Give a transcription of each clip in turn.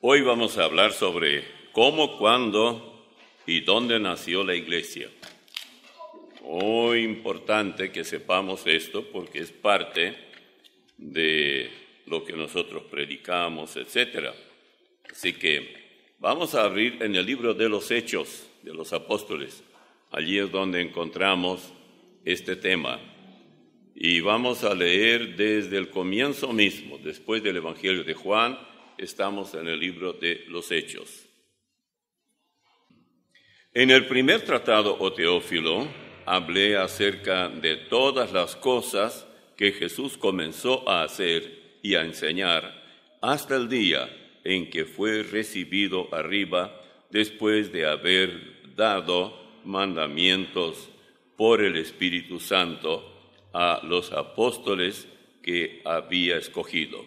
Hoy vamos a hablar sobre cómo, cuándo y dónde nació la iglesia. Muy importante que sepamos esto porque es parte de lo que nosotros predicamos, etc. Así que vamos a abrir en el libro de los Hechos de los Apóstoles. Allí es donde encontramos este tema. Y vamos a leer desde el comienzo mismo, después del Evangelio de Juan. Estamos en el libro de los Hechos. En el primer tratado, oh Teófilo, hablé acerca de todas las cosas que Jesús comenzó a hacer y a enseñar hasta el día en que fue recibido arriba después de haber dado mandamientos por el Espíritu Santo a los apóstoles que había escogido,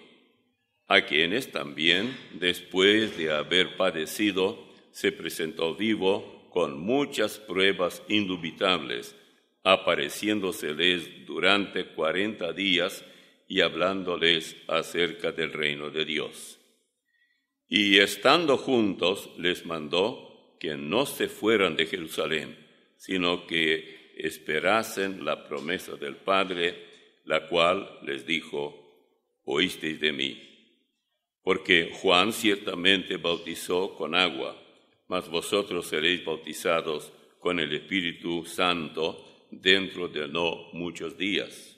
a quienes también, después de haber padecido, se presentó vivo con muchas pruebas indubitables, apareciéndoseles durante 40 días y hablándoles acerca del reino de Dios. Y estando juntos, les mandó que no se fueran de Jerusalén, sino que esperasen la promesa del Padre, la cual les dijo: oísteis de mí. Porque Juan ciertamente bautizó con agua, mas vosotros seréis bautizados con el Espíritu Santo dentro de no muchos días.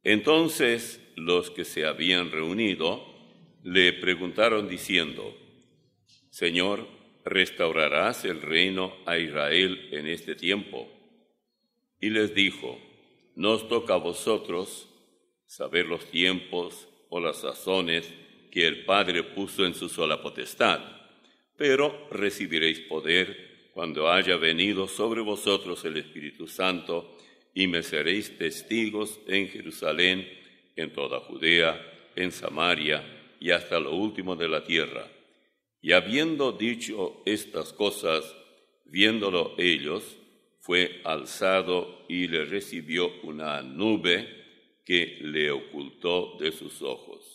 Entonces los que se habían reunido le preguntaron diciendo: Señor, ¿restaurarás el reino a Israel en este tiempo? Y les dijo: no os toca a vosotros saber los tiempos o las sazones que el Padre puso en su sola potestad, pero recibiréis poder cuando haya venido sobre vosotros el Espíritu Santo, y me seréis testigos en Jerusalén, en toda Judea, en Samaria y hasta lo último de la tierra. Y habiendo dicho estas cosas, viéndolo ellos, fue alzado y le recibió una nube que le ocultó de sus ojos.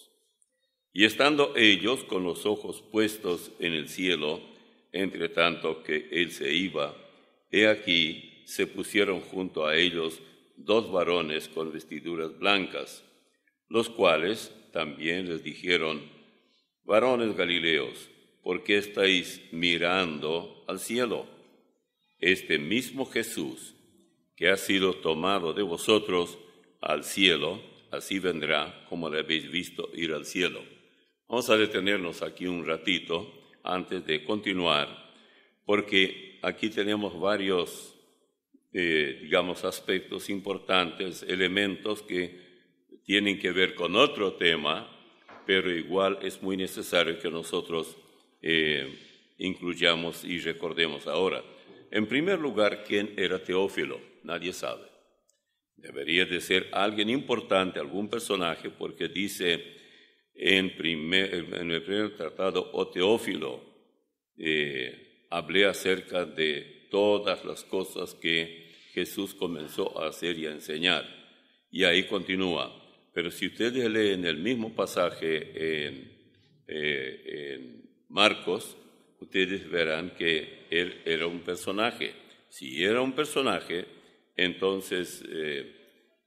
Y estando ellos con los ojos puestos en el cielo, entre tanto que él se iba, he aquí se pusieron junto a ellos 2 varones con vestiduras blancas, los cuales también les dijeron: varones Galileos, ¿por qué estáis mirando al cielo? Este mismo Jesús, que ha sido tomado de vosotros al cielo, así vendrá como le habéis visto ir al cielo. Vamos a detenernos aquí un ratito antes de continuar, porque aquí tenemos varios, aspectos importantes, elementos que tienen que ver con otro tema, pero igual es muy necesario que nosotros incluyamos y recordemos ahora. En primer lugar, ¿quién era Teófilo? Nadie sabe. Debería de ser alguien importante, algún personaje, porque dice en el primer tratado, oh Teófilo, hablé acerca de todas las cosas que Jesús comenzó a hacer y a enseñar. Y ahí continúa. Pero si ustedes leen el mismo pasaje en Marcos, ustedes verán que él era un personaje. Si era un personaje, entonces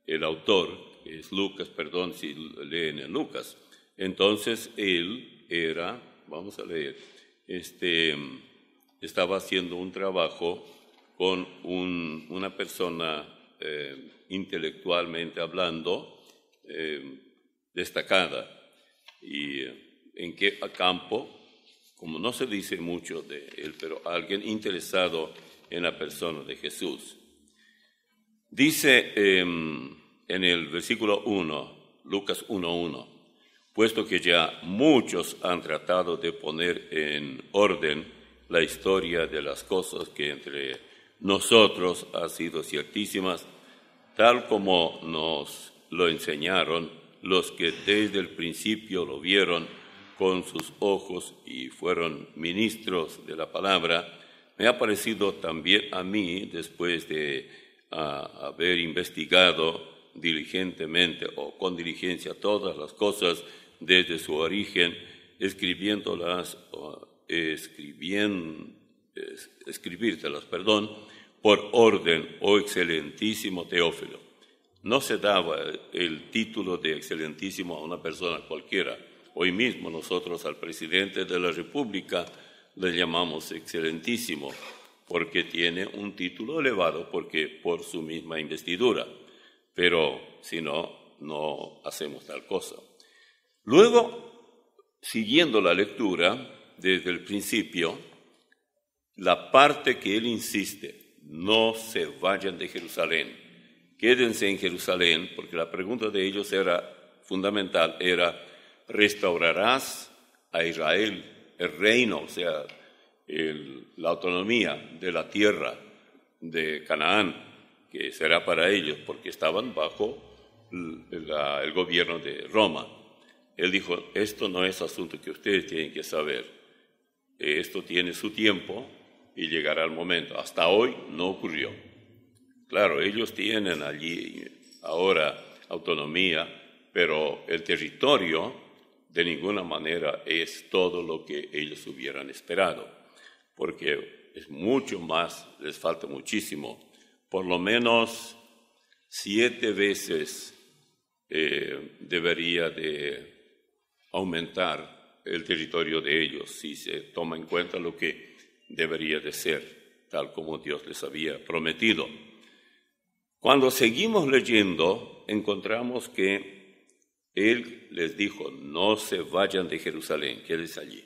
el autor es Lucas, si leen en Lucas. Entonces él era, vamos a leer, estaba haciendo un trabajo con una persona intelectualmente hablando destacada. ¿Y en qué campo? Como no se dice mucho de él, pero alguien interesado en la persona de Jesús. Dice en el versículo 1, Lucas 1:1, puesto que ya muchos han tratado de poner en orden la historia de las cosas que entre nosotros han sido ciertísimas, tal como nos lo enseñaron los que desde el principio lo vieron con sus ojos y fueron ministros de la palabra, me ha parecido también a mí, después de haber investigado diligentemente o con diligencia todas las cosas desde su origen, escribírtelas, por orden, oh excelentísimo Teófilo. No se daba el título de excelentísimo a una persona cualquiera. Hoy mismo nosotros al presidente de la República le llamamos excelentísimo, porque tiene un título elevado, porque por su misma investidura. Pero si no, no hacemos tal cosa. Luego, siguiendo la lectura, desde el principio, la parte que él insiste, no se vayan de Jerusalén, quédense en Jerusalén, porque la pregunta de ellos era fundamental, era, ¿restaurarás a Israel el reino, o sea, la autonomía de la tierra de Canaán, que será para ellos, porque estaban bajo el gobierno de Roma? Él dijo, esto no es asunto que ustedes tienen que saber, esto tiene su tiempo y llegará el momento. Hasta hoy no ocurrió. Claro, ellos tienen allí ahora autonomía, pero el territorio de ninguna manera es todo lo que ellos hubieran esperado, porque es mucho más, les falta muchísimo. Por lo menos 7 veces debería de aumentar el territorio de ellos si se toma en cuenta lo que debería de ser, tal como Dios les había prometido. Cuando seguimos leyendo, encontramos que Él les dijo, no se vayan de Jerusalén, quédense allí.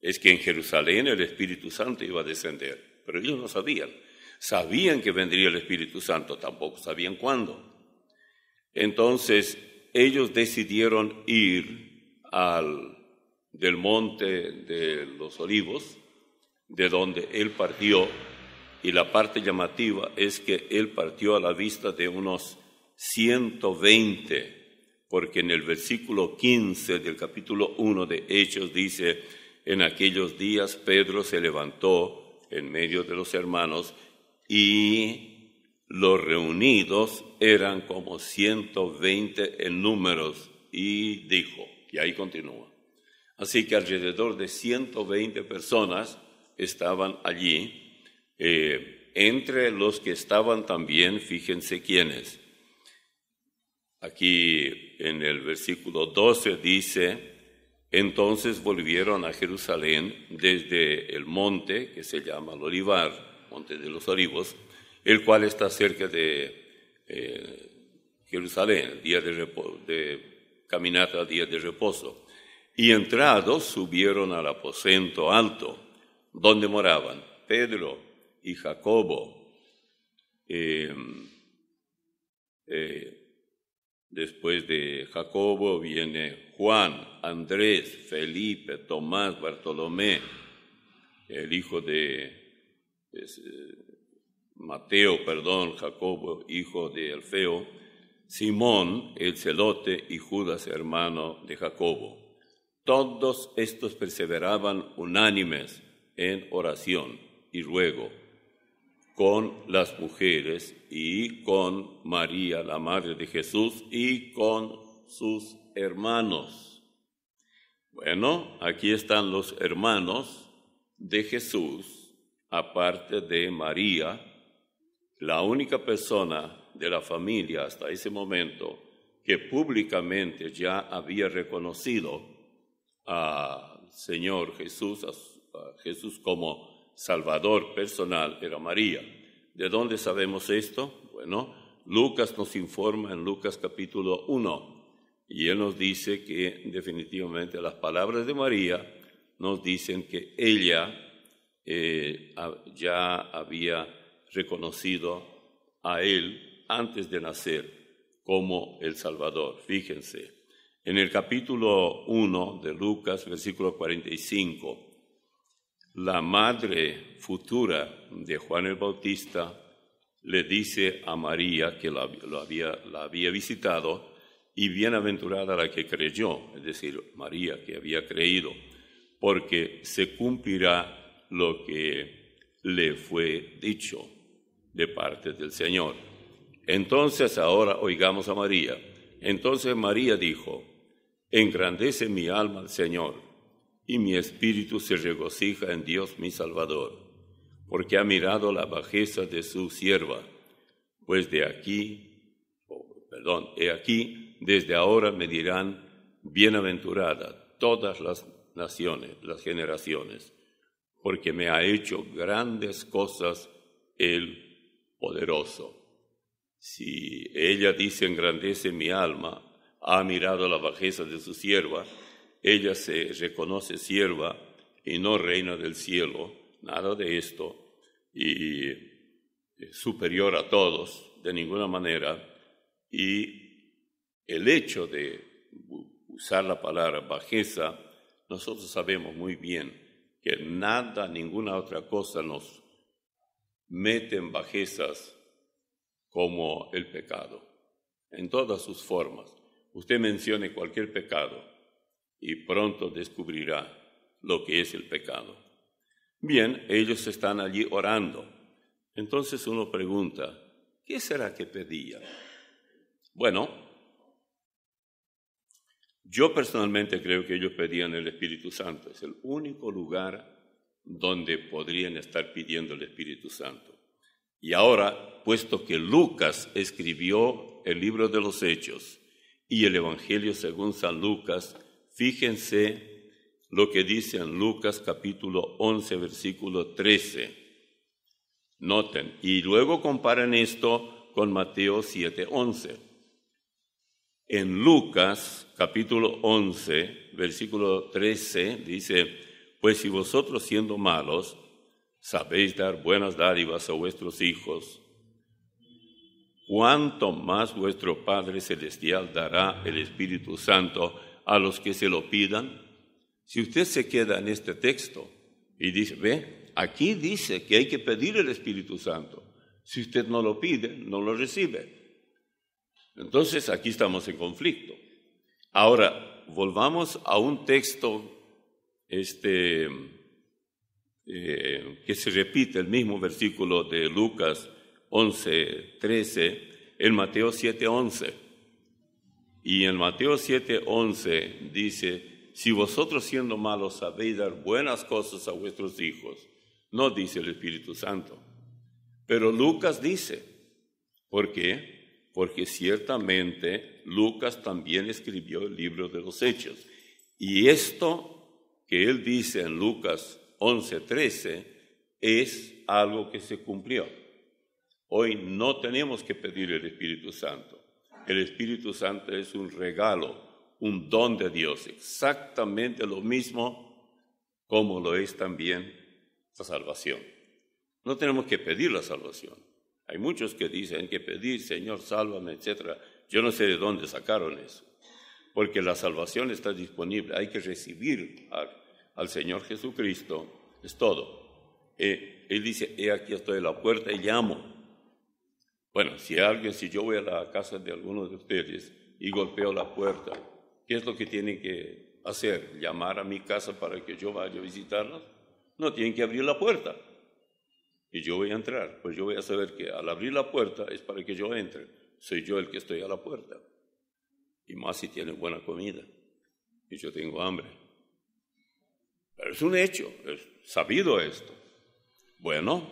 Es que en Jerusalén el Espíritu Santo iba a descender, pero ellos no sabían. Sabían que vendría el Espíritu Santo, tampoco sabían cuándo. Entonces, ellos decidieron ir del monte de los Olivos, de donde Él partió, y la parte llamativa es que Él partió a la vista de unos 120, porque en el versículo 15 del capítulo 1 de Hechos dice, en aquellos días Pedro se levantó en medio de los hermanos y los reunidos eran como 120 en números y dijo, y ahí continúa. Así que alrededor de 120 personas estaban allí, entre los que estaban también, fíjense quiénes. Aquí en el versículo 12 dice, entonces volvieron a Jerusalén desde el monte que se llama el Olivar, monte de los Olivos, el cual está cerca de Jerusalén, día de caminata, día de reposo. Y entrados subieron al aposento alto, donde moraban Pedro y Jacobo, después de Jacobo viene Juan, Andrés, Felipe, Tomás, Bartolomé, el hijo de Jacobo, hijo de Alfeo, Simón, el celote, y Judas, hermano de Jacobo. Todos estos perseveraban unánimes en oración y ruego con las mujeres y con María, la madre de Jesús, y con sus hermanos. Bueno, aquí están los hermanos de Jesús, aparte de María, la única persona de la familia hasta ese momento que públicamente ya había reconocido al Señor Jesús, a Jesús como Salvador personal, era María. ¿De dónde sabemos esto? Bueno, Lucas nos informa en Lucas capítulo 1, y él nos dice que definitivamente las palabras de María nos dicen que ella ya había reconocido a él antes de nacer como el Salvador. Fíjense, en el capítulo 1 de Lucas, versículo 45, la madre futura de Juan el Bautista le dice a María que la había visitado, y bienaventurada la que creyó, es decir, María que había creído, porque se cumplirá lo que le fue dicho de parte del Señor. Entonces ahora oigamos a María. Entonces María dijo, engrandece mi alma al Señor, y mi espíritu se regocija en Dios mi Salvador, porque ha mirado la bajeza de su sierva, pues he aquí, desde ahora me dirán, bienaventurada todas las naciones, las generaciones, porque me ha hecho grandes cosas el poderoso. Si ella dice engrandece mi alma, ha mirado la bajeza de su sierva, ella se reconoce sierva y no reina del cielo, nada de esto, y superior a todos, de ninguna manera. Y el hecho de usar la palabra bajeza, nosotros sabemos muy bien que nada, ninguna otra cosa nos mete en bajezas como el pecado, en todas sus formas. Usted mencione cualquier pecado y pronto descubrirá lo que es el pecado. Bien, ellos están allí orando. Entonces uno pregunta, ¿qué será que pedían? Bueno, yo personalmente creo que ellos pedían el Espíritu Santo. Es el único lugar donde podrían estar pidiendo el Espíritu Santo. Y ahora, puesto que Lucas escribió el libro de los Hechos y el Evangelio según San Lucas, fíjense lo que dice en Lucas capítulo 11, versículo 13. Noten, y luego comparen esto con Mateo 7, 11. En Lucas capítulo 11, versículo 13, dice, pues si vosotros siendo malos sabéis dar buenas dádivas a vuestros hijos, ¿cuánto más vuestro Padre Celestial dará el Espíritu Santo a los que se lo pidan? Si usted se queda en este texto y dice, ve, aquí dice que hay que pedir el Espíritu Santo. Si usted no lo pide, no lo recibe. Entonces aquí estamos en conflicto. Ahora, volvamos a un texto que se repite, el mismo versículo de Lucas 11, 13, en Mateo 7, 11. Y en Mateo 7, 11 dice, si vosotros siendo malos sabéis dar buenas cosas a vuestros hijos, no dice el Espíritu Santo. Pero Lucas dice, ¿por qué? Porque ciertamente Lucas también escribió el libro de los Hechos. Y esto que él dice en Lucas 11:13 es algo que se cumplió. Hoy no tenemos que pedir el Espíritu Santo. El Espíritu Santo es un regalo, un don de Dios, exactamente lo mismo como lo es también la salvación. No tenemos que pedir la salvación. Hay muchos que dicen que pedir, Señor, sálvame, etc. Yo no sé de dónde sacaron eso, porque la salvación está disponible. Hay que recibir al Señor Jesucristo, es todo. Él dice, he aquí estoy a la puerta y llamo. Bueno, si yo voy a la casa de alguno de ustedes y golpeo la puerta, ¿qué es lo que tienen que hacer? ¿Llamar a mi casa para que yo vaya a visitarlos? No, tienen que abrir la puerta. Y yo voy a entrar, pues yo voy a saber que al abrir la puerta es para que yo entre. Soy yo el que estoy a la puerta. Y más si tienen buena comida. Y yo tengo hambre. Pero es un hecho, es sabido esto. Bueno,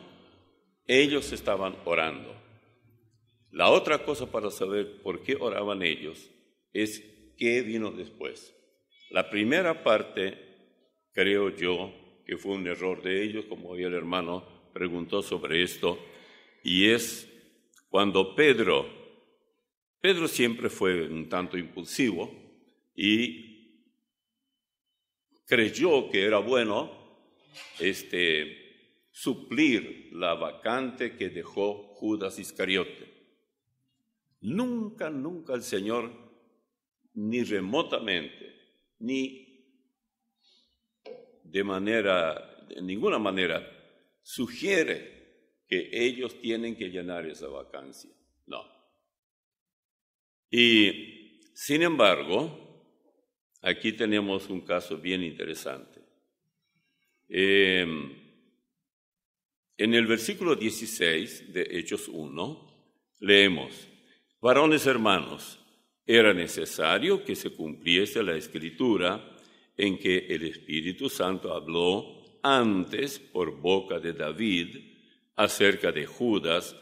ellos estaban orando. La otra cosa para saber por qué oraban ellos es qué vino después. La primera parte, creo yo, que fue un error de ellos, como hoy el hermano preguntó sobre esto, y es cuando Pedro siempre fue un tanto impulsivo y creyó que era bueno suplir la vacante que dejó Judas Iscariote. Nunca el Señor, ni remotamente, ni de ninguna manera, sugiere que ellos tienen que llenar esa vacancia. No. Y, sin embargo, aquí tenemos un caso bien interesante. En el versículo 16 de Hechos 1, leemos, varones hermanos, era necesario que se cumpliese la Escritura en que el Espíritu Santo habló antes por boca de David acerca de Judas,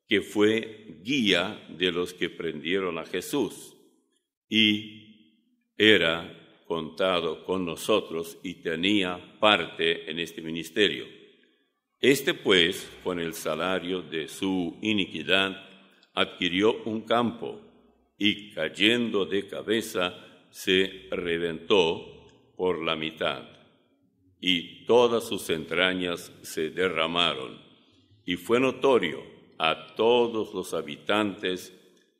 que fue guía de los que prendieron a Jesús y era contado con nosotros y tenía parte en este ministerio. Este, pues, con el salario de su iniquidad, adquirió un campo y, cayendo de cabeza, se reventó por la mitad, y todas sus entrañas se derramaron, y fue notorio a todos los habitantes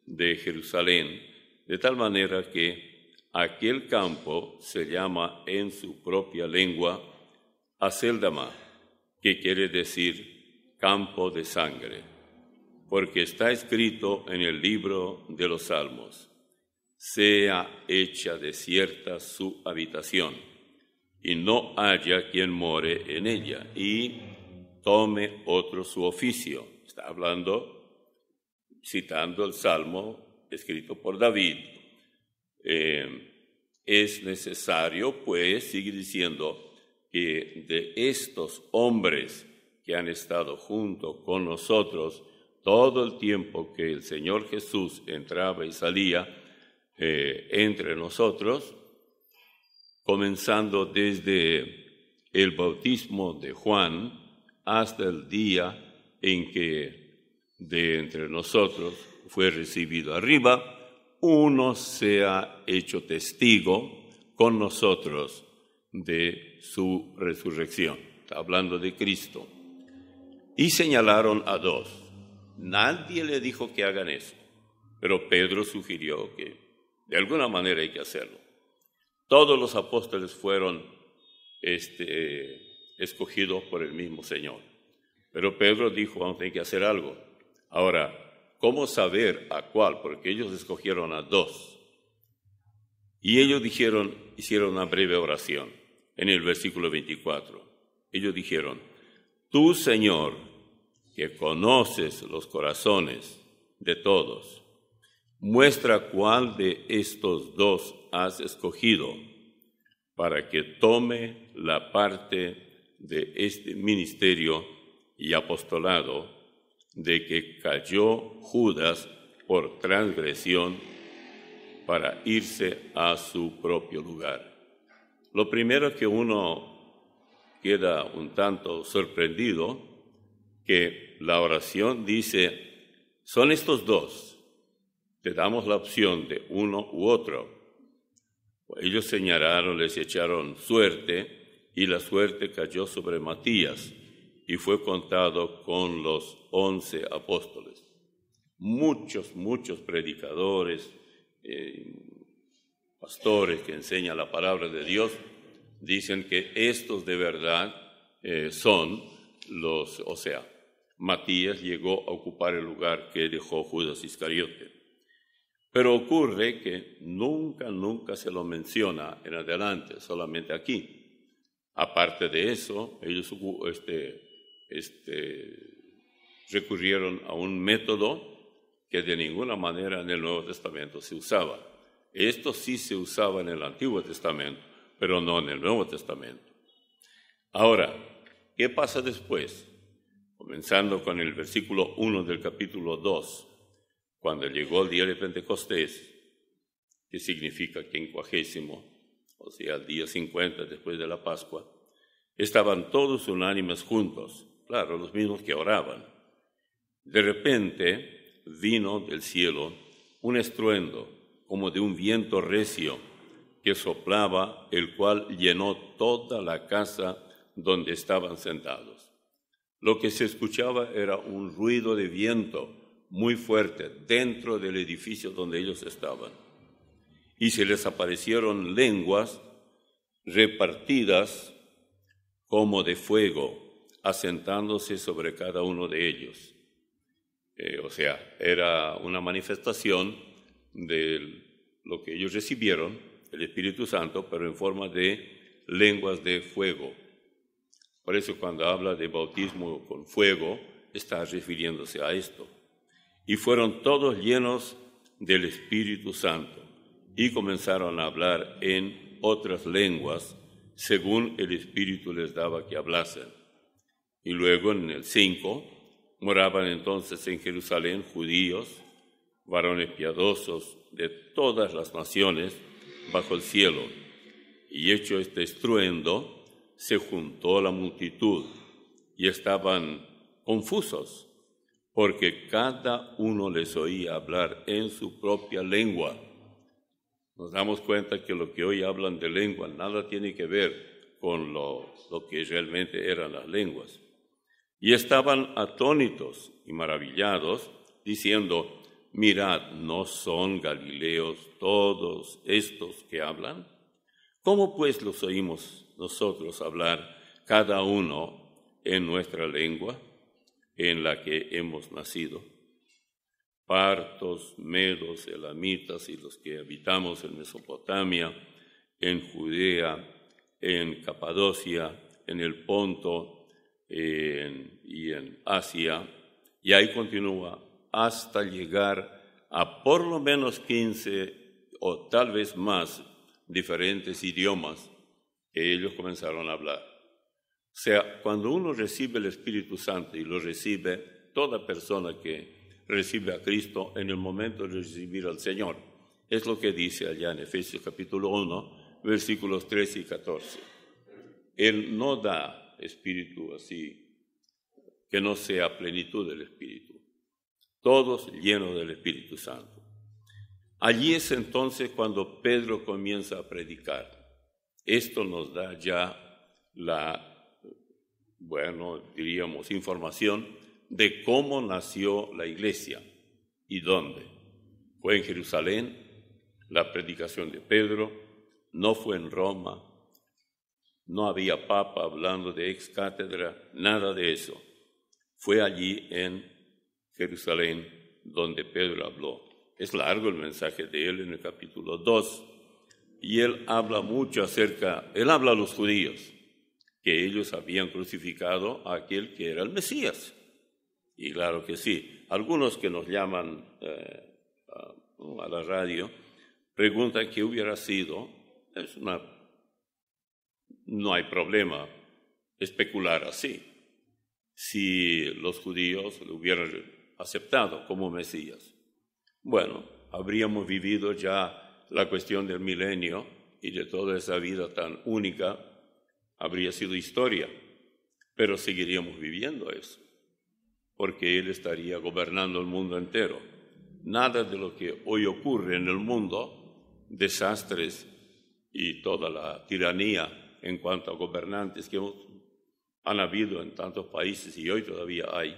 de Jerusalén, de tal manera que aquel campo se llama en su propia lengua Aceldama, que quiere decir campo de sangre, porque está escrito en el libro de los Salmos: sea hecha desierta su habitación, y no haya quien more en ella, y tome otro su oficio. Está hablando, citando el Salmo escrito por David. Es necesario, pues, sigue diciendo, que de estos hombres que han estado junto con nosotros todo el tiempo que el Señor Jesús entraba y salía entre nosotros, comenzando desde el bautismo de Juan hasta el día en que de entre nosotros fue recibido arriba, uno se ha hecho testigo con nosotros de su resurrección. Está hablando de Cristo. Y señalaron a dos. Nadie le dijo que hagan eso, pero Pedro sugirió que de alguna manera hay que hacerlo. Todos los apóstoles fueron escogidos por el mismo Señor, pero Pedro dijo, vamos a tener que hacer algo. Ahora, ¿cómo saber a cuál? Porque ellos escogieron a dos. Y ellos hicieron una breve oración en el versículo 24. Ellos dijeron: tú, Señor, que conoces los corazones de todos, muestra cuál de estos dos has escogido para que tome la parte de este ministerio y apostolado de que cayó Judas por transgresión para irse a su propio lugar. Lo primero que uno queda un tanto sorprendido, que la oración dice, son estos dos, te damos la opción de uno u otro. Ellos señalaron, les echaron suerte, y la suerte cayó sobre Matías, y fue contado con los 11 apóstoles. Muchos predicadores, pastores que enseñan la palabra de Dios, dicen que estos de verdad son los, o sea, Matías llegó a ocupar el lugar que dejó Judas Iscariote. Pero ocurre que nunca se lo menciona en adelante, solamente aquí. Aparte de eso, ellos recurrieron a un método que de ninguna manera en el Nuevo Testamento se usaba. Esto sí se usaba en el Antiguo Testamento, pero no en el Nuevo Testamento. Ahora, ¿qué pasa después? Comenzando con el versículo 1 del capítulo 2, cuando llegó el día de Pentecostés, que significa 50º, o sea, el día 50 después de la Pascua, estaban todos unánimes juntos, claro, los mismos que oraban. De repente vino del cielo un estruendo, como de un viento recio, que soplaba, el cual llenó toda la casa donde estaban sentados. Lo que se escuchaba era un ruido de viento muy fuerte dentro del edificio donde ellos estaban. Y se les aparecieron lenguas repartidas como de fuego, asentándose sobre cada uno de ellos. O sea, era una manifestación de lo que ellos recibieron, el Espíritu Santo, pero en forma de lenguas de fuego. Por eso cuando habla de bautismo con fuego, está refiriéndose a esto. Y fueron todos llenos del Espíritu Santo y comenzaron a hablar en otras lenguas, según el Espíritu les daba que hablasen. Y luego en el 5, moraban entonces en Jerusalén judíos, varones piadosos de todas las naciones bajo el cielo. Y hecho este estruendo, se juntó la multitud y estaban confusos, porque cada uno les oía hablar en su propia lengua. Nos damos cuenta que lo que hoy hablan de lengua nada tiene que ver con lo que realmente eran las lenguas. Y estaban atónitos y maravillados, diciendo: mirad, ¿no son galileos todos estos que hablan? ¿Cómo pues los oímos nosotros hablar cada uno en nuestra lengua, en la que hemos nacido? Partos, medos, elamitas y los que habitamos en Mesopotamia, en Judea, en Capadocia, en el Ponto y en Asia, y ahí continúa hasta llegar a por lo menos 15 o tal vez más diferentes idiomas que ellos comenzaron a hablar. O sea, cuando uno recibe el Espíritu Santo, y lo recibe toda persona que recibe a Cristo en el momento de recibir al Señor, es lo que dice allá en Efesios capítulo 1, versículos 13 y 14. Él no da espíritu así, que no sea plenitud del Espíritu. Todos llenos del Espíritu Santo. Allí es entonces cuando Pedro comienza a predicar. Esto nos da ya diríamos, información de cómo nació la iglesia y dónde. Fue en Jerusalén, la predicación de Pedro, no fue en Roma, no había papa hablando de ex cátedra, nada de eso. Fue allí en Jerusalén donde Pedro habló. Es largo el mensaje de él en el capítulo 2, y él habla mucho él habla a los judíos, que ellos habían crucificado a aquel que era el Mesías. Y claro que sí, algunos que nos llaman a la radio preguntan qué hubiera sido. No hay problema especular así, si los judíos lo hubieran aceptado como Mesías. Bueno, habríamos vivido ya la cuestión del milenio, y de toda esa vida tan única habría sido historia, pero seguiríamos viviendo eso, porque Él estaría gobernando el mundo entero. Nada de lo que hoy ocurre en el mundo, desastres y toda la tiranía en cuanto a gobernantes que han habido en tantos países y hoy todavía hay,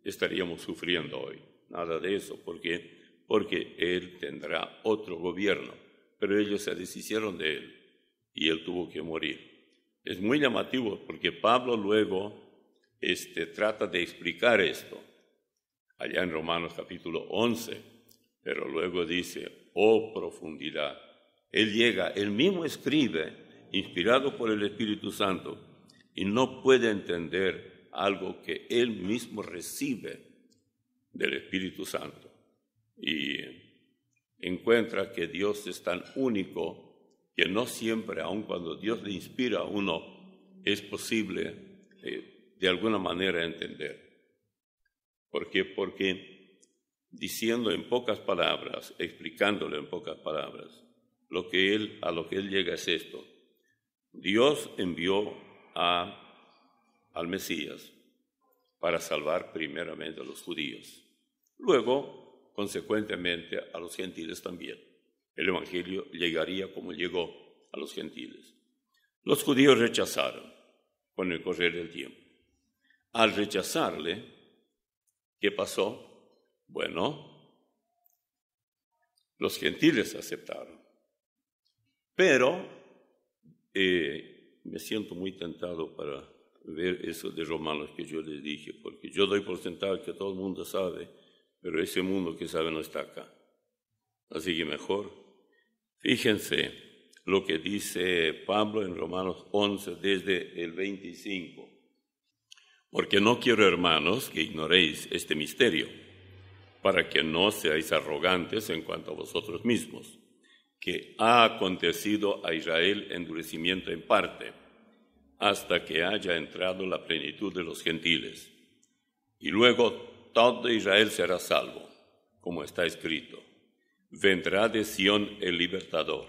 estaríamos sufriendo hoy. Nada de eso, porque Él tendrá otro gobierno, pero ellos se deshicieron de Él y Él tuvo que morir. Es muy llamativo porque Pablo luego trata de explicar esto allá en Romanos capítulo 11, pero luego dice: oh profundidad. Él mismo escribe, inspirado por el Espíritu Santo, y no puede entender algo que él mismo recibe del Espíritu Santo. Y encuentra que Dios es tan único que no siempre, aun cuando Dios le inspira a uno, es posible de alguna manera entender. ¿Por qué? Porque diciendo en pocas palabras, explicándole en pocas palabras, a lo que él llega es esto: Dios envió al Mesías para salvar primeramente a los judíos, luego, consecuentemente, a los gentiles también. El Evangelio llegaría como llegó a los gentiles. Los judíos rechazaron con el correr del tiempo. Al rechazarle, ¿qué pasó? Bueno, los gentiles aceptaron. Pero me siento muy tentado para ver eso de Romanos que yo les dije, porque yo doy por sentado que todo el mundo sabe, pero ese mundo que sabe no está acá. Así que mejor, fíjense lo que dice Pablo en Romanos 11 desde el 25. Porque no quiero, hermanos, que ignoréis este misterio, para que no seáis arrogantes en cuanto a vosotros mismos, que ha acontecido a Israel endurecimiento en parte, hasta que haya entrado la plenitud de los gentiles. Y luego todo Israel será salvo, como está escrito. Vendrá de Sión el libertador,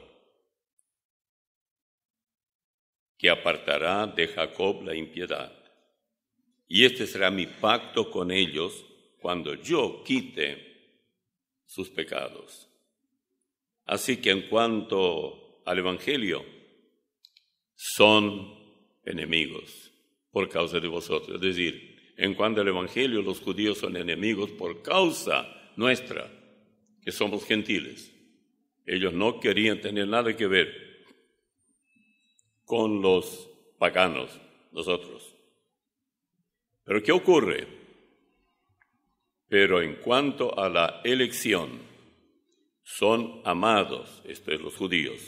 que apartará de Jacob la impiedad. Y este será mi pacto con ellos cuando yo quite sus pecados. Así que en cuanto al Evangelio, son enemigos por causa de vosotros. Es decir, en cuanto al Evangelio, los judíos son enemigos por causa nuestra, que somos gentiles. Ellos no querían tener nada que ver con los paganos, nosotros. Pero ¿qué ocurre? Pero en cuanto a la elección, son amados, esto es los judíos,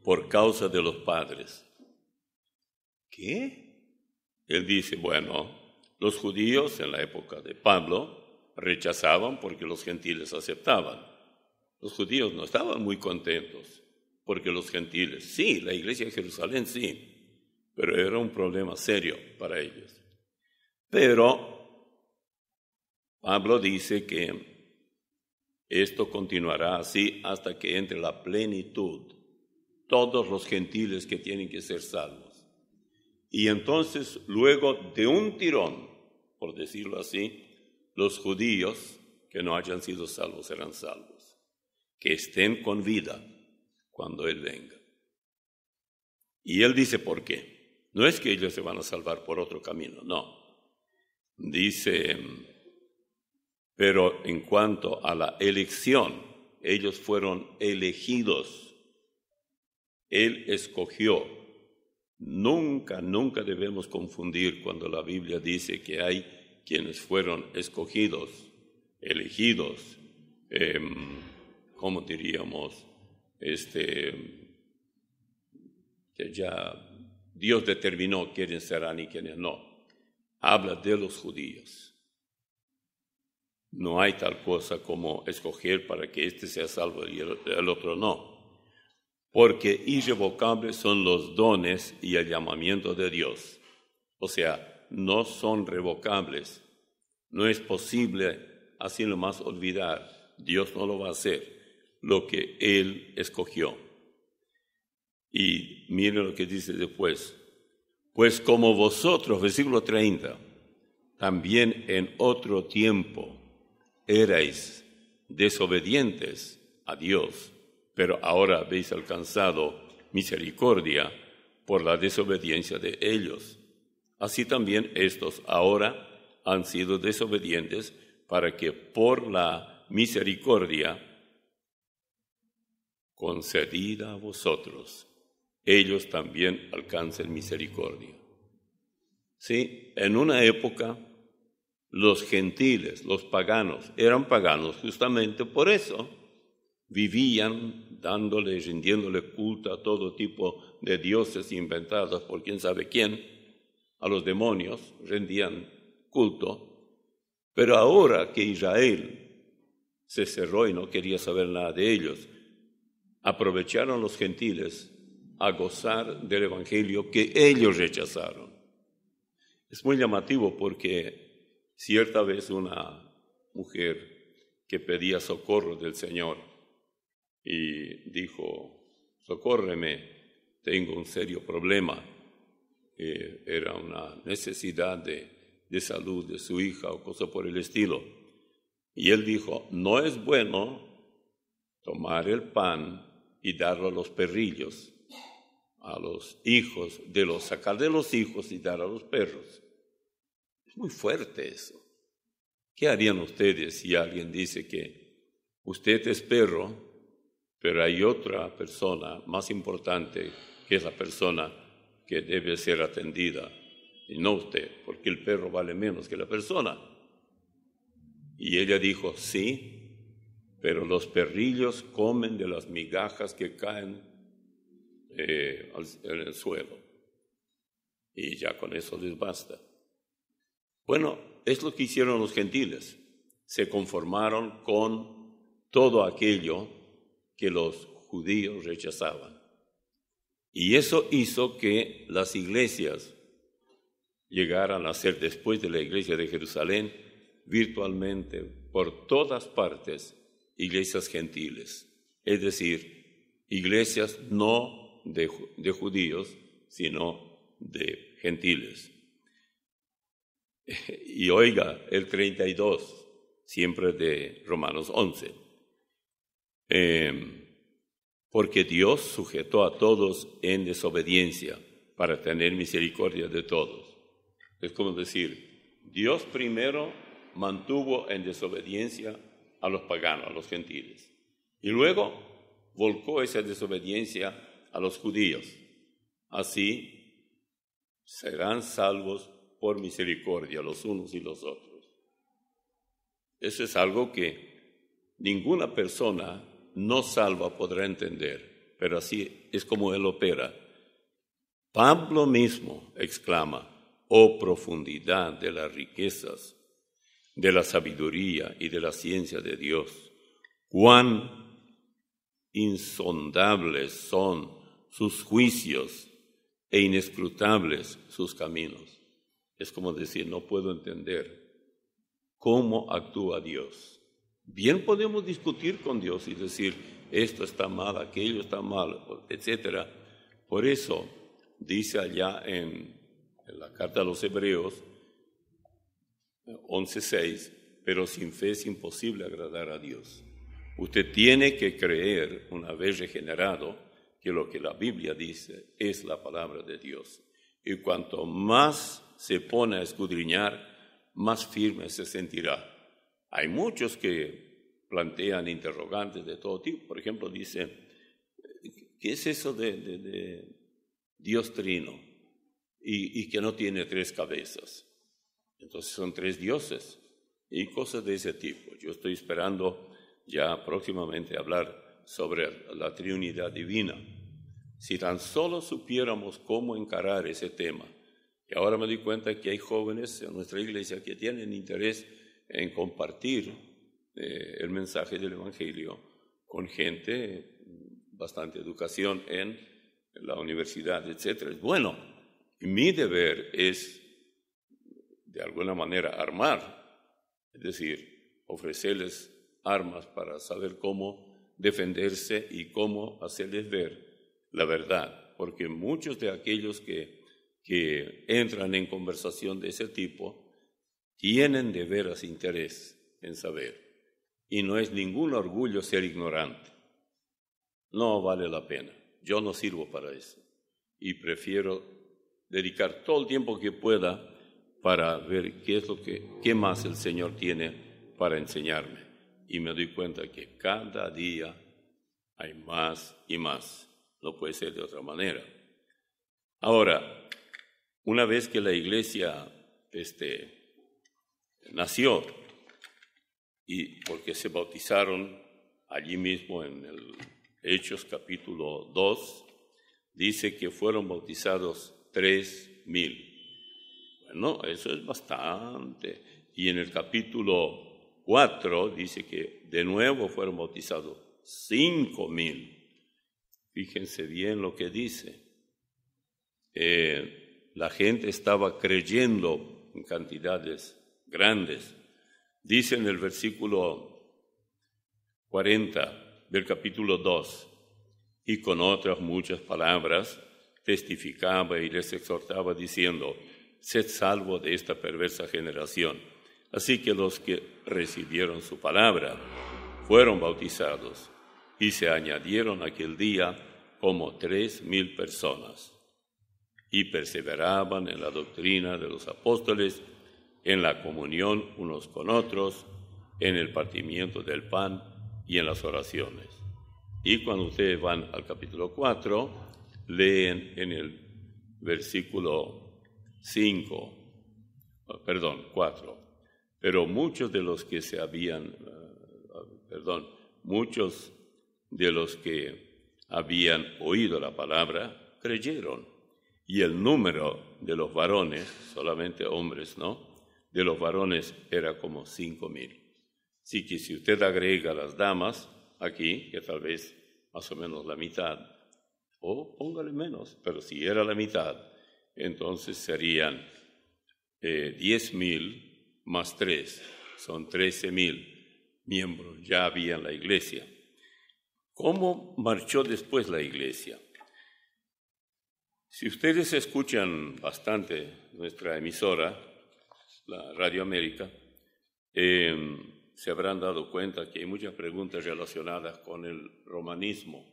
por causa de los padres. ¿Qué? Él dice, bueno, los judíos en la época de Pablo rechazaban porque los gentiles aceptaban. Los judíos no estaban muy contentos porque los gentiles, sí, la iglesia de Jerusalén sí, pero era un problema serio para ellos. Pero Pablo dice que esto continuará así hasta que entre la plenitud, todos los gentiles que tienen que ser salvos. Y entonces, luego de un tirón, por decirlo así, los judíos que no hayan sido salvos serán salvos, que estén con vida cuando Él venga. Y Él dice por qué. No es que ellos se van a salvar por otro camino, no. Dice, pero en cuanto a la elección, ellos fueron elegidos. Él escogió. Nunca debemos confundir cuando la Biblia dice que hay quienes fueron escogidos, elegidos, ¿cómo diríamos? Que ya Dios determinó quiénes serán y quiénes no. Habla de los judíos. No hay tal cosa como escoger para que éste sea salvo y el otro no. Porque irrevocables son los dones y el llamamiento de Dios. O sea, no son revocables. No es posible así nomás olvidar. Dios no lo va a hacer, lo que Él escogió. Y miren lo que dice después. Pues como vosotros, versículo 30, también en otro tiempo erais desobedientes a Dios, pero ahora habéis alcanzado misericordia por la desobediencia de ellos. Así también estos ahora han sido desobedientes para que por la misericordia concedida a vosotros, ellos también alcancen misericordia. Sí, en una época los gentiles, los paganos, eran paganos justamente por eso. Vivían rindiéndole culto a todo tipo de dioses inventados por quién sabe quién. A los demonios rendían culto. Pero ahora que Israel se cerró y no quería saber nada de ellos, aprovecharon los gentiles a gozar del evangelio que ellos rechazaron. Es muy llamativo porque cierta vez una mujer que pedía socorro del Señor y dijo, socórreme, tengo un serio problema. Era una necesidad de salud de su hija o cosa por el estilo. Y él dijo, no es bueno tomar el pan y darlo a los perrillos, a los hijos, sacar de los hijos y dar a los perros. Es muy fuerte eso. ¿Qué harían ustedes si alguien dice que usted es perro, pero hay otra persona más importante que es la persona que debe ser atendida, y no usted, porque el perro vale menos que la persona? Y ella dijo, sí, pero los perrillos comen de las migajas que caen en el suelo, y ya con eso les basta. Bueno, es lo que hicieron los gentiles. Se conformaron con todo aquello que los judíos rechazaban. Y eso hizo que las iglesias llegaran a ser, después de la iglesia de Jerusalén, virtualmente por todas partes, iglesias gentiles. Es decir, iglesias no de judíos, sino de gentiles. Y oiga, el 32, siempre de Romanos 11. Porque Dios sujetó a todos en desobediencia para tener misericordia de todos. Es como decir, Dios primero mantuvo en desobediencia a los paganos, a los gentiles, y luego volcó esa desobediencia a los judíos. Así serán salvos por misericordia los unos y los otros. Eso es algo que ninguna persona no salva podrá entender, pero así es como Él opera. Pablo mismo exclama: «Oh profundidad de las riquezas, de la sabiduría y de la ciencia de Dios, cuán insondables son sus juicios e inescrutables sus caminos». Es como decir, no puedo entender cómo actúa Dios. Bien podemos discutir con Dios y decir, esto está mal, aquello está mal, etc. Por eso dice allá en la carta a los Hebreos 11:6, pero sin fe es imposible agradar a Dios. Usted tiene que creer, una vez regenerado, que lo que la Biblia dice es la palabra de Dios. Y cuanto más se pone a escudriñar, más firme se sentirá. Hay muchos que plantean interrogantes de todo tipo. Por ejemplo, dicen, ¿qué es eso de Dios trino y que no tiene 3 cabezas? Entonces son 3 dioses y cosas de ese tipo. Yo estoy esperando ya próximamente hablar sobre la Trinidad divina. Si tan solo supiéramos cómo encarar ese tema. Y ahora me doy cuenta que hay jóvenes en nuestra iglesia que tienen interés en compartir el mensaje del Evangelio con gente, bastante educación en la universidad, etc. Bueno, mi deber es, de alguna manera, armar, es decir, ofrecerles armas para saber cómo defenderse y cómo hacerles ver la verdad, porque muchos de aquellos que entran en conversación de ese tipo tienen de veras interés en saber, y no es ningún orgullo ser ignorante. No vale la pena, yo no sirvo para eso, y prefiero dedicar todo el tiempo que pueda para ver qué más el Señor tiene para enseñarme, y me doy cuenta que cada día hay más y más. No puede ser de otra manera. Ahora, una vez que la iglesia nació, y porque se bautizaron allí mismo en el Hechos capítulo 2, dice que fueron bautizados 3,000. Bueno, eso es bastante. Y en el capítulo 4 dice que de nuevo fueron bautizados 5,000. Fíjense bien lo que dice. La gente estaba creyendo en cantidades grandes. Dice en el versículo 40 del capítulo 2, y con otras muchas palabras testificaba y les exhortaba diciendo, sed salvos de esta perversa generación. Así que los que recibieron su palabra fueron bautizados, y se añadieron aquel día como 3,000 personas, y perseveraban en la doctrina de los apóstoles, en la comunión unos con otros, en el partimiento del pan y en las oraciones. Y cuando ustedes van al capítulo 4, leen en el versículo 4. Pero muchos de los que habían oído la palabra, creyeron. Y el número de los varones, solamente hombres, ¿no?, de los varones era como 5,000. Así que si usted agrega las damas aquí, que tal vez más o menos la mitad, o póngale menos, pero si era la mitad, entonces serían 10,000 más 3, son 13,000 miembros ya había en la iglesia. ¿Cómo marchó después la iglesia? Si ustedes escuchan bastante nuestra emisora, la Radio América, se habrán dado cuenta que hay muchas preguntas relacionadas con el romanismo.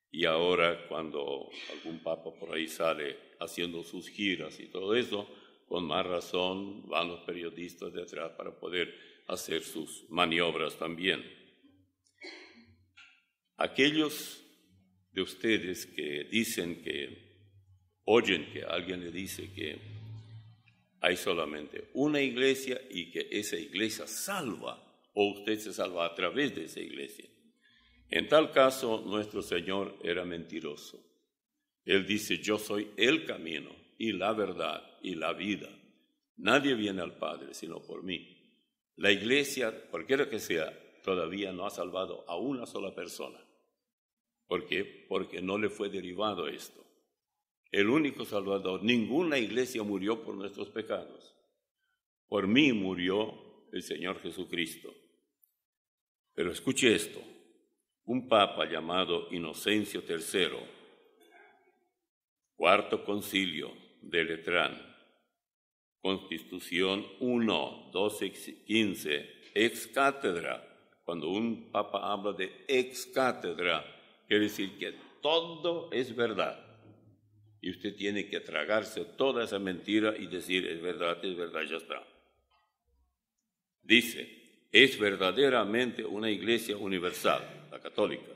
Y ahora, cuando algún papa por ahí sale haciendo sus giras y todo eso, con más razón van los periodistas detrás para poder hacer sus maniobras también. Aquellos de ustedes que dicen oyen que alguien le dice que hay solamente una iglesia y que esa iglesia salva, o usted se salva a través de esa iglesia. En tal caso, nuestro Señor era mentiroso. Él dice, yo soy el camino y la verdad y la vida. Nadie viene al Padre sino por mí. La iglesia, cualquiera que sea, todavía no ha salvado a una sola persona. ¿Por qué? Porque no le fue derivado esto. El único Salvador, ninguna iglesia murió por nuestros pecados. Por mí murió el Señor Jesucristo. Pero escuche esto, un papa llamado Inocencio III, Cuarto Concilio de Letrán, Constitución 1, 1215, ex cátedra. Cuando un papa habla de ex cátedra, quiere decir que todo es verdad. Y usted tiene que tragarse toda esa mentira y decir, es verdad, ya está. Dice, es verdaderamente una iglesia universal, la católica,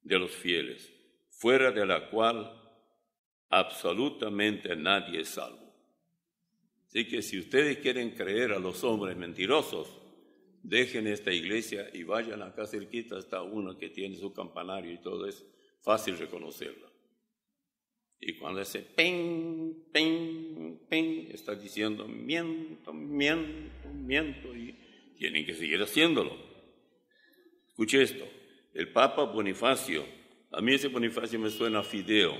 de los fieles, fuera de la cual absolutamente nadie es salvo. Así que si ustedes quieren creer a los hombres mentirosos, dejen esta iglesia y vayan acá cerquita, está una que tiene su campanario y todo, es fácil reconocerla. Y cuando hace pen, pen, pen, está diciendo miento, miento, miento, y tienen que seguir haciéndolo. Escuche esto, el Papa Bonifacio, a mí ese Bonifacio me suena a fideo,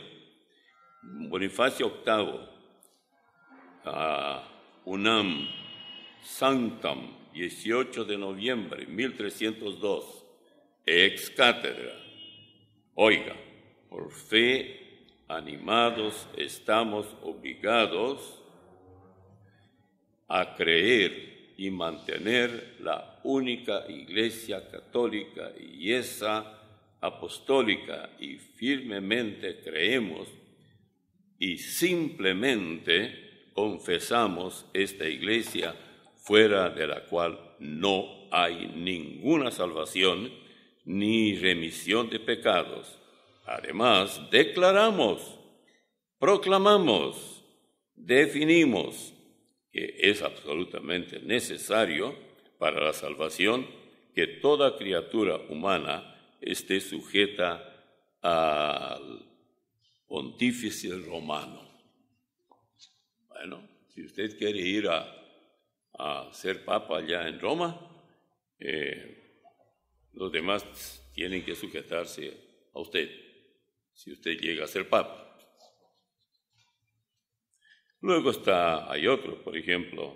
Bonifacio VIII, Unam Sanctam, 18 de noviembre 1302, ex cátedra. Oiga, por fe animados estamos obligados a creer y mantener la única Iglesia católica y esa apostólica, y firmemente creemos y simplemente confesamos esta Iglesia, fuera de la cual no hay ninguna salvación ni remisión de pecados. Además, declaramos, proclamamos, definimos que es absolutamente necesario para la salvación que toda criatura humana esté sujeta al pontífice romano. Bueno, si usted quiere ir a ser papa allá en Roma, los demás tienen que sujetarse a usted, si usted llega a ser papa. Luego hay otro, por ejemplo,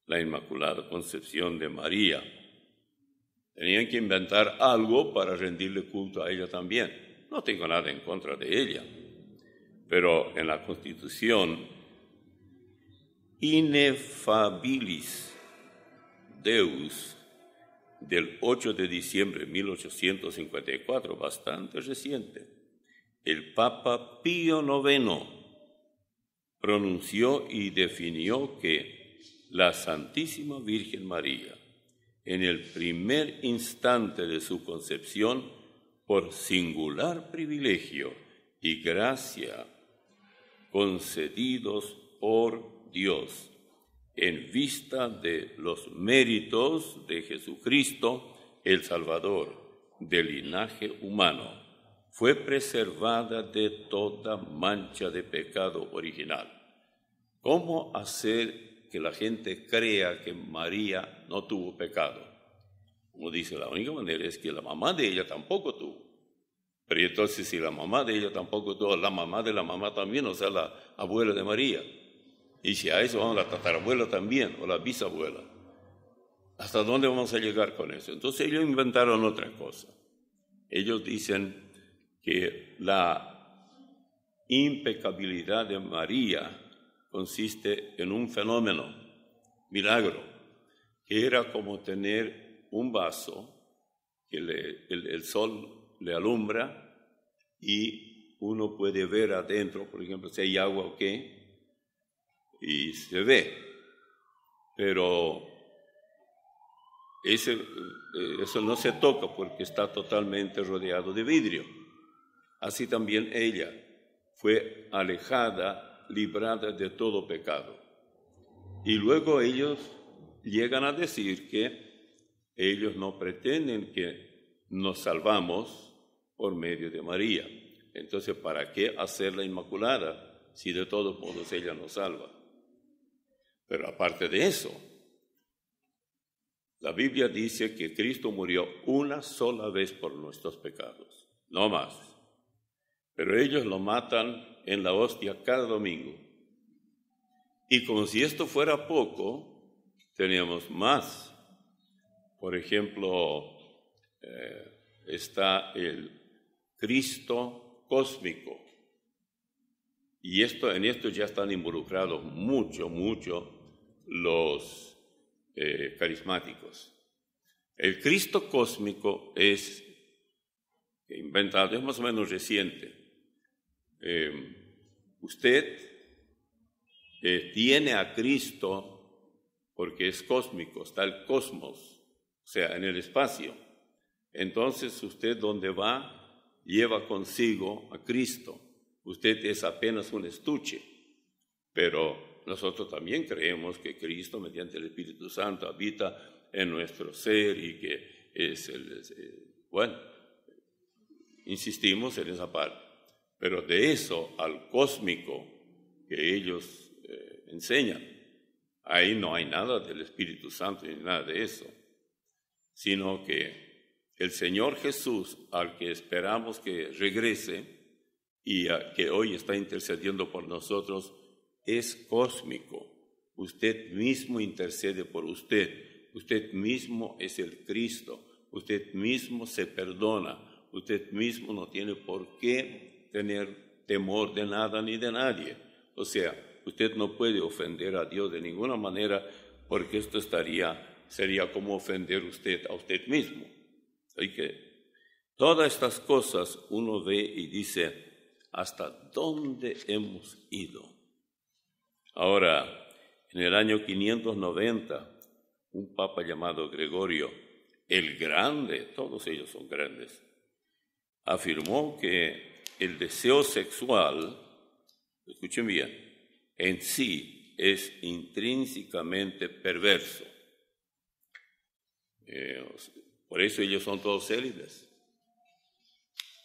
la Inmaculada Concepción de María. Tenían que inventar algo para rendirle culto a ella también. No tengo nada en contra de ella, pero en la Constitución Ineffabilis Deus del 8 de diciembre de 1854, bastante reciente, el Papa Pío IX pronunció y definió que la Santísima Virgen María, en el primer instante de su concepción, por singular privilegio y gracia concedidos por Dios, en vista de los méritos de Jesucristo, el Salvador del linaje humano, fue preservada de toda mancha de pecado original. ¿Cómo hacer que la gente crea que María no tuvo pecado? Como dice, la única manera es que la mamá de ella tampoco tuvo. Pero entonces si la mamá de ella tampoco tuvo, la mamá de la mamá también, o sea, la abuela de María. Y si a eso vamos, la tatarabuela también, o la bisabuela. ¿Hasta dónde vamos a llegar con eso? Entonces ellos inventaron otra cosa. Ellos dicen que la impecabilidad de María consiste en un fenómeno, milagro, que era como tener un vaso que el sol le alumbra y uno puede ver adentro, por ejemplo, si hay agua o qué, y se ve. Pero eso no se toca porque está totalmente rodeado de vidrio. Así también ella fue alejada, librada de todo pecado. Y luego ellos llegan a decir que ellos no pretenden que nos salvamos por medio de María. Entonces, ¿para qué hacerla inmaculada si de todos modos ella nos salva? Pero aparte de eso, la Biblia dice que Cristo murió una sola vez por nuestros pecados, no más. Pero ellos lo matan en la hostia cada domingo. Y como si esto fuera poco, teníamos más. Por ejemplo, está el Cristo cósmico. Y en esto ya están involucrados mucho los carismáticos. El Cristo cósmico es inventado, es más o menos reciente. Usted tiene a Cristo porque es cósmico, está el cosmos, o sea, en el espacio. Entonces usted donde va, lleva consigo a Cristo. Usted es apenas un estuche, pero nosotros también creemos que Cristo, mediante el Espíritu Santo, habita en nuestro ser y que es bueno, insistimos en esa parte. Pero de eso al cósmico que ellos enseñan, ahí no hay nada del Espíritu Santo ni nada de eso, sino que el Señor Jesús, al que esperamos que regrese y que hoy está intercediendo por nosotros, es cósmico. Usted mismo intercede por usted. Usted mismo es el Cristo. Usted mismo se perdona. Usted mismo no tiene por qué tener temor de nada ni de nadie. O sea, usted no puede ofender a Dios de ninguna manera porque esto sería como ofender usted a usted mismo. Así que todas estas cosas uno ve y dice, ¿hasta dónde hemos ido? Ahora, en el año 590, un papa llamado Gregorio el Grande, todos ellos son grandes, afirmó que el deseo sexual, escuchen bien, en sí es intrínsecamente perverso. Por eso ellos son todos célibes,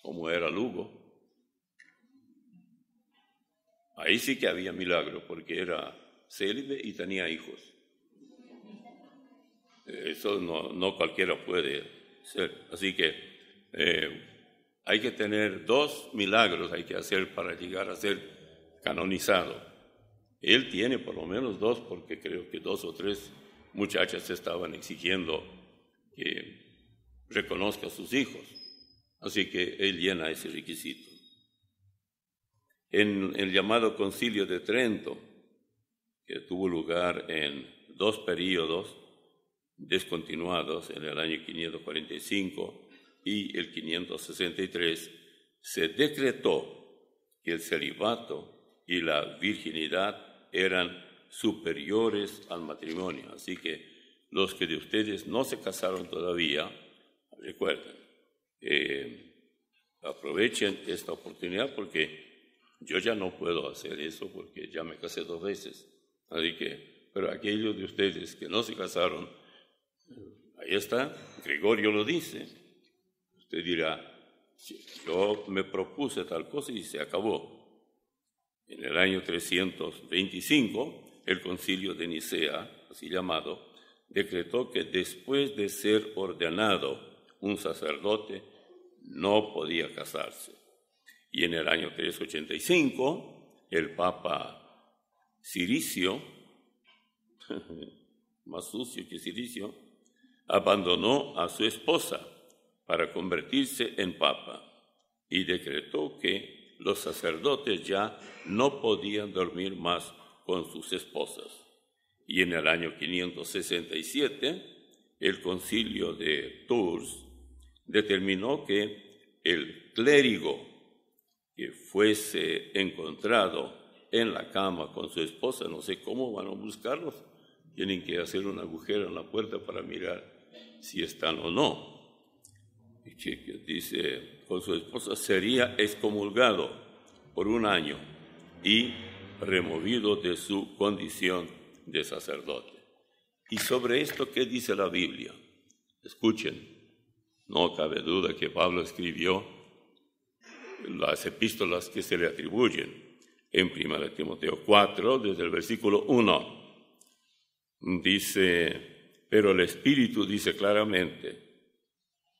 como era Lugo. Ahí sí que había milagro, porque era célibe y tenía hijos. Eso no cualquiera puede ser. Así que hay que tener 2 milagros, hay que hacer para llegar a ser canonizado. Él tiene por lo menos 2, porque creo que 2 o 3 muchachas estaban exigiendo que reconozca a sus hijos. Así que él llena ese requisito. En el llamado Concilio de Trento, que tuvo lugar en 2 períodos descontinuados, en el año 545 y el 563, se decretó que el celibato y la virginidad eran superiores al matrimonio. Así que los que de ustedes no se casaron todavía, recuerden, aprovechen esta oportunidad porque yo ya no puedo hacer eso porque ya me casé 2 veces. Así que, pero aquellos de ustedes que no se casaron, ahí está, Gregorio lo dice. Usted dirá, yo me propuse tal cosa y se acabó. En el año 325, el Concilio de Nicea, así llamado, decretó que después de ser ordenado un sacerdote, no podía casarse. Y en el año 385, el Papa Ciricio, más sucio que Ciricio, abandonó a su esposa para convertirse en Papa y decretó que los sacerdotes ya no podían dormir más con sus esposas. Y en el año 567, el concilio de Tours determinó que el clérigo que fuese encontrado en la cama con su esposa, no sé cómo van a buscarlos, tienen que hacer un agujero en la puerta para mirar si están o no. Y que dice, con su esposa sería excomulgado por 1 año y removido de su condición de sacerdote. Y sobre esto, ¿qué dice la Biblia? Escuchen, no cabe duda que Pablo escribió las epístolas que se le atribuyen. En 1 Timoteo 4, desde el versículo 1, dice, pero el Espíritu dice claramente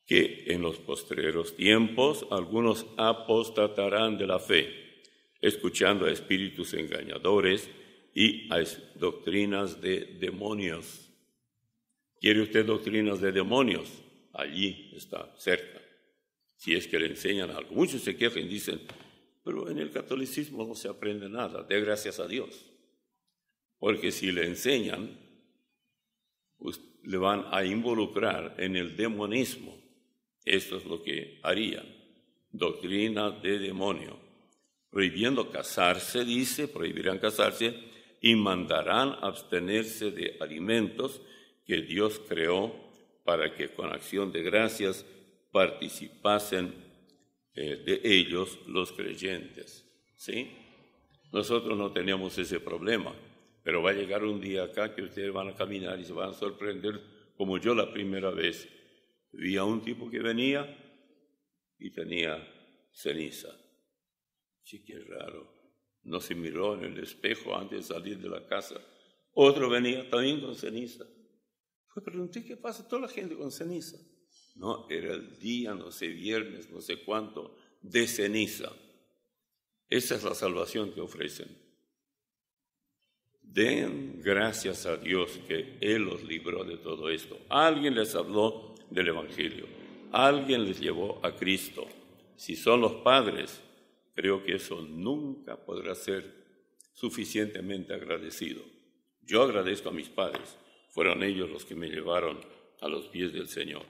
que en los postreros tiempos algunos apostatarán de la fe, escuchando a espíritus engañadores y a doctrinas de demonios. ¿Quiere usted doctrinas de demonios? Allí está, cerca. Si es que le enseñan algo. Muchos se quejan y dicen, pero en el catolicismo no se aprende nada, dé gracias a Dios. Porque si le enseñan, pues le van a involucrar en el demonismo. Esto es lo que harían, doctrina de demonio. Prohibiendo casarse, dice, prohibirán casarse y mandarán abstenerse de alimentos que Dios creó para que con acción de gracias participasen de ellos los creyentes. ¿Sí? Nosotros no teníamos ese problema, pero va a llegar un día acá que ustedes van a caminar y se van a sorprender, como yo la primera vez vi a un tipo que venía y tenía ceniza. Sí, qué raro. No se miró en el espejo antes de salir de la casa. Otro venía también con ceniza. Pues pregunté, ¿qué pasa? Toda la gente con ceniza. No, era el día, no sé, viernes, no sé cuánto, de ceniza. Esa es la salvación que ofrecen. Den gracias a Dios que Él los libró de todo esto. Alguien les habló del Evangelio. Alguien les llevó a Cristo. Si son los padres, creo que eso nunca podrá ser suficientemente agradecido. Yo agradezco a mis padres. Fueron ellos los que me llevaron a los pies del Señor.